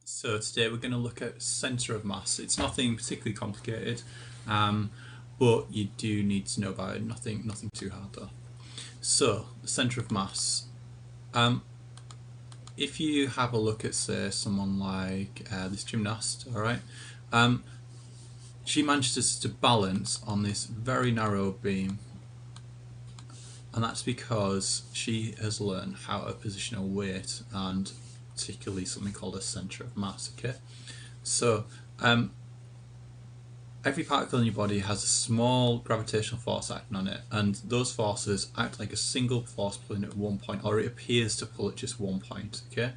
So today we're going to look at centre of mass. It's nothing particularly complicated, but you do need to know about it. Nothing too hard though. So the centre of mass. If you have a look at, say, someone like this gymnast, all right, she manages to balance on this very narrow beam, and that's because she has learned how to position her weight and particularly something called a centre of mass. Okay, so every particle in your body has a small gravitational force acting on it, and those forces act like a single force pulling at one point, or it appears to pull at just one point. Okay,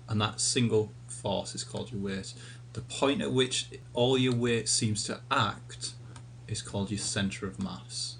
and that single force is called your weight. The point at which all your weight seems to act is called your centre of mass.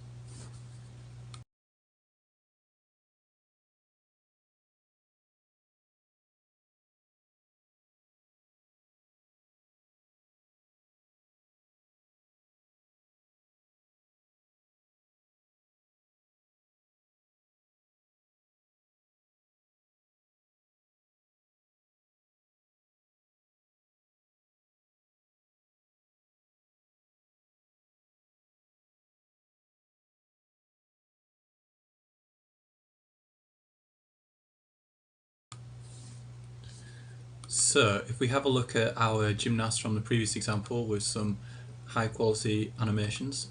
So if we have a look at our gymnast from the previous example with some high quality animations,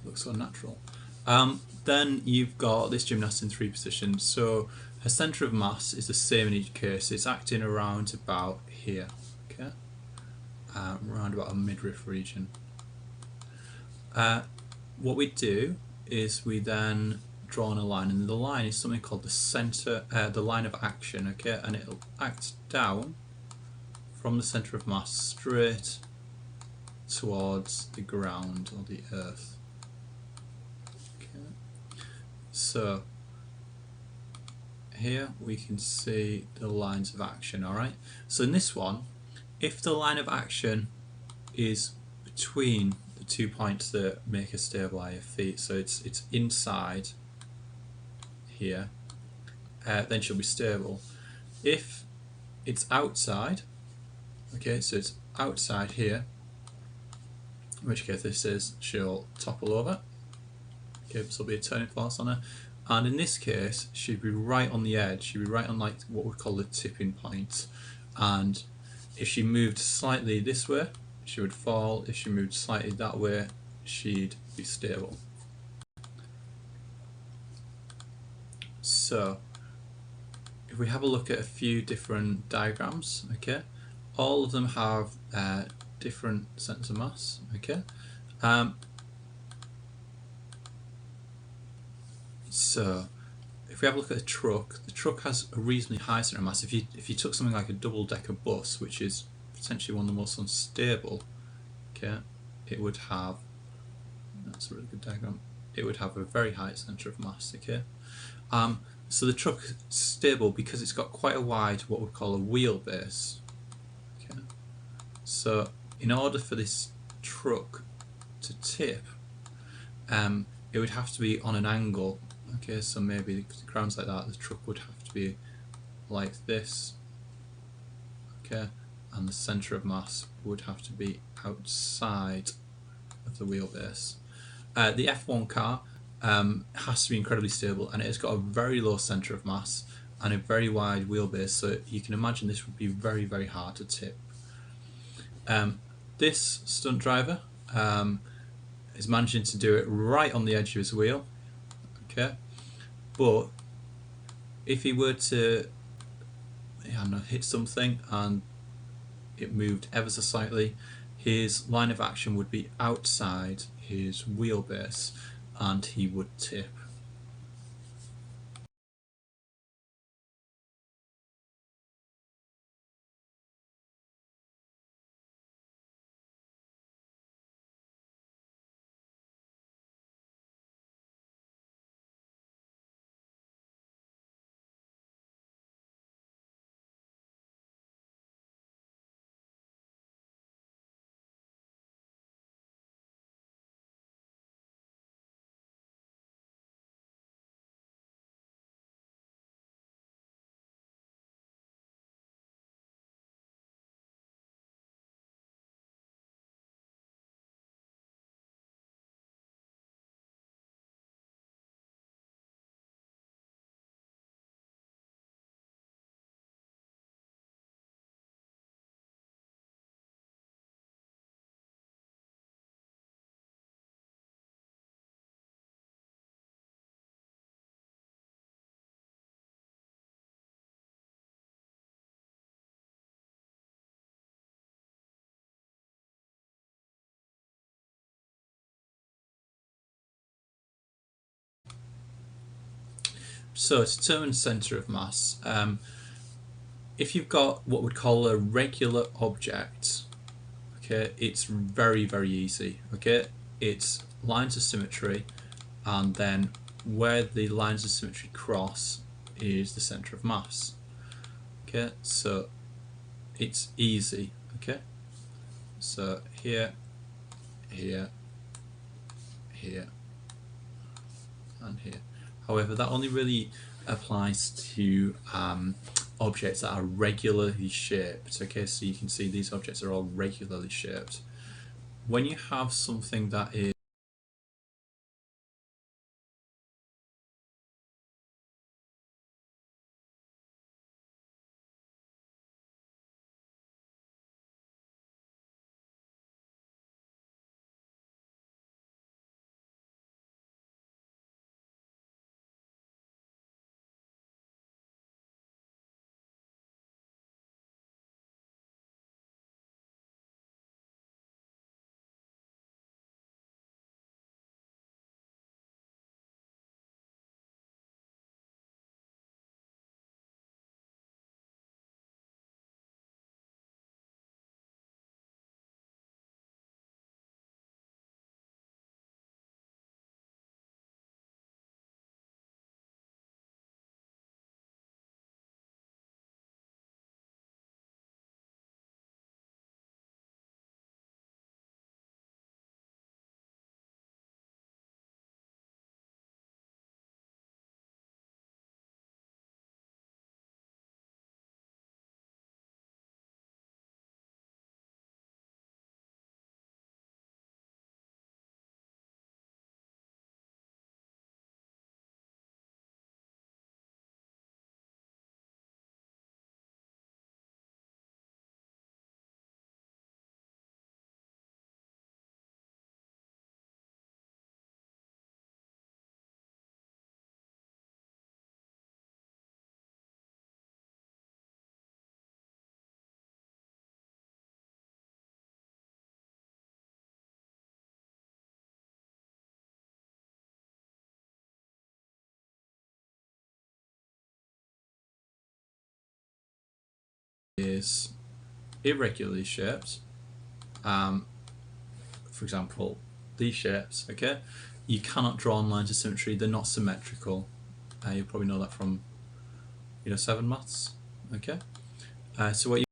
looks so natural. Then you've got this gymnast in three positions. So her centre of mass is the same in each case. It's acting around about here, okay, around about a midriff region. What we do is we then draw on a line, and the line is something called the centre, the line of action, okay, and it'll act down from the centre of mass straight towards the ground or the earth. Okay. So here we can see the lines of action, alright? So in this one, if the line of action is between the 2 points that make a stable eye of feet, so it's inside here, then she'll be stable. If it's outside, okay, so it's outside here, in which case this is she'll topple over, okay, so there'll be a turning force on her, and in this case she'd be right on the edge, she'd be right on like what we call the tipping point, and if she moved slightly this way she would fall, if she moved slightly that way she'd be stable. So if we have a look at a few different diagrams, okay, all of them have different centres of mass, okay. So if we have a look at the truck has a reasonably high centre of mass. If you took something like a double-decker bus, which is potentially one of the most unstable, okay, it would have, that's a really good diagram, it would have a very high centre of mass, okay. So the truck is stable because it's got quite a wide, what we call a wheelbase, okay. So in order for this truck to tip, it would have to be on an angle, okay, so maybe the ground's like that, the truck would have to be like this, okay, and the centre of mass would have to be outside of the wheelbase. The F1 car has to be incredibly stable, and it has got a very low centre of mass and a very wide wheelbase, so you can imagine this would be very, very hard to tip. This stunt driver is managing to do it right on the edge of his wheel, okay, but if he were to, I don't know, hit something and it moved ever so slightly, his line of action would be outside his wheelbase and he would tip. So to determine centre of mass, if you've got what we'd call a regular object, okay, it's very, very easy. Okay, it's lines of symmetry, and then where the lines of symmetry cross is the centre of mass. Okay, so it's easy. Okay, so here, here, here, and here. However, that only really applies to objects that are regularly shaped. Okay, so you can see these objects are all regularly shaped. When you have something that is irregularly shaped, for example, these shapes, okay, you cannot draw on lines of symmetry, they're not symmetrical. You probably know that from 7 maths, okay. So what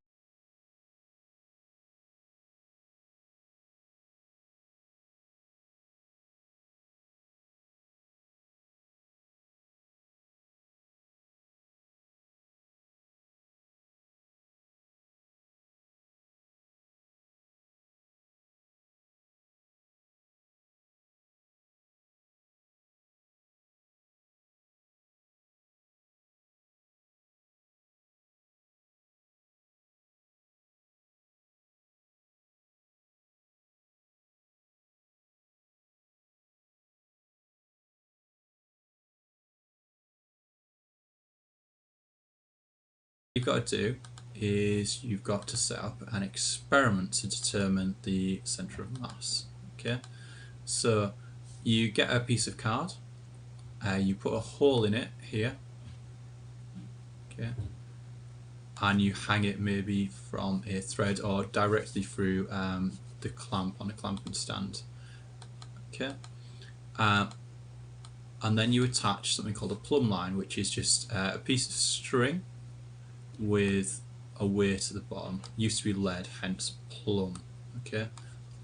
you've got to do is you've got to set up an experiment to determine the centre of mass. Okay, so you get a piece of card, you put a hole in it here, okay, and you hang it maybe from a thread or directly through the clamp on a clamping stand. Okay, and then you attach something called a plumb line, which is just a piece of string with a weight at the bottom. Used to be lead, hence plumb. Okay,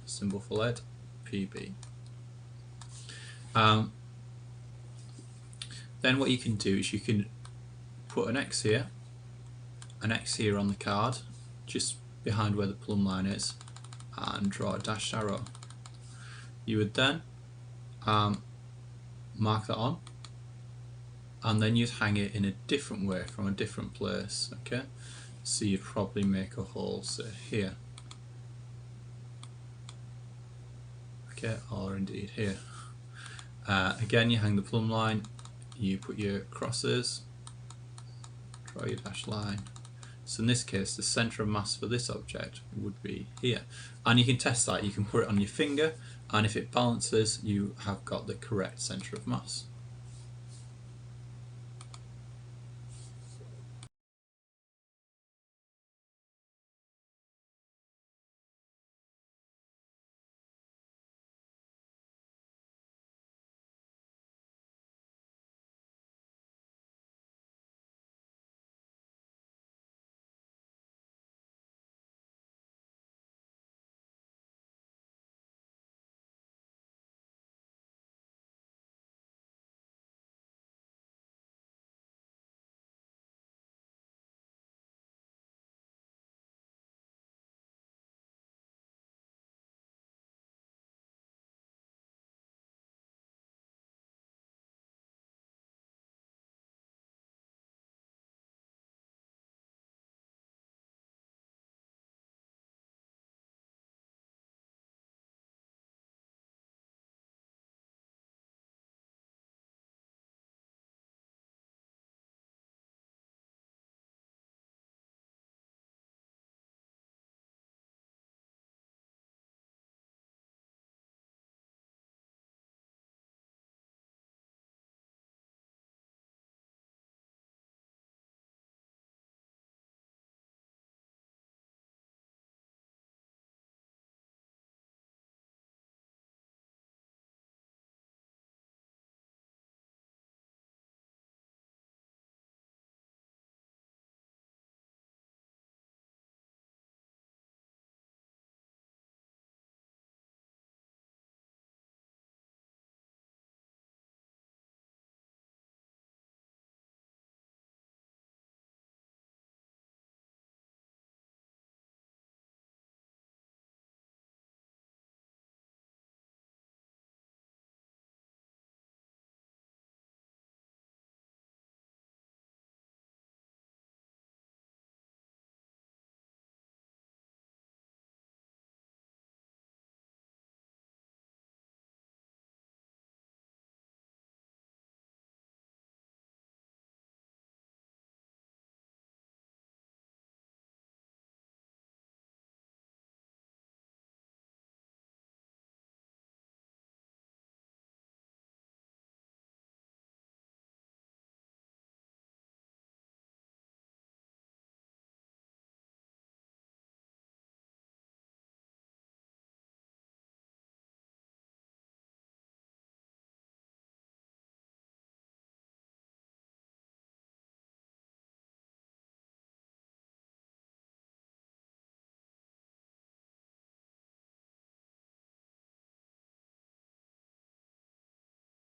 symbol for lead, PB. Then what you can do is you can put an X here on the card, just behind where the plumb line is, and draw a dashed arrow. You would then mark that on, and then you'd hang it in a different way from a different place. Okay, so you'd probably make a hole, say here, okay, or indeed here. Again, you hang the plumb line, you put your crosses, draw your dashed line. So in this case, the centre of mass for this object would be here. And you can test that. You can put it on your finger, and if it balances, you have got the correct centre of mass.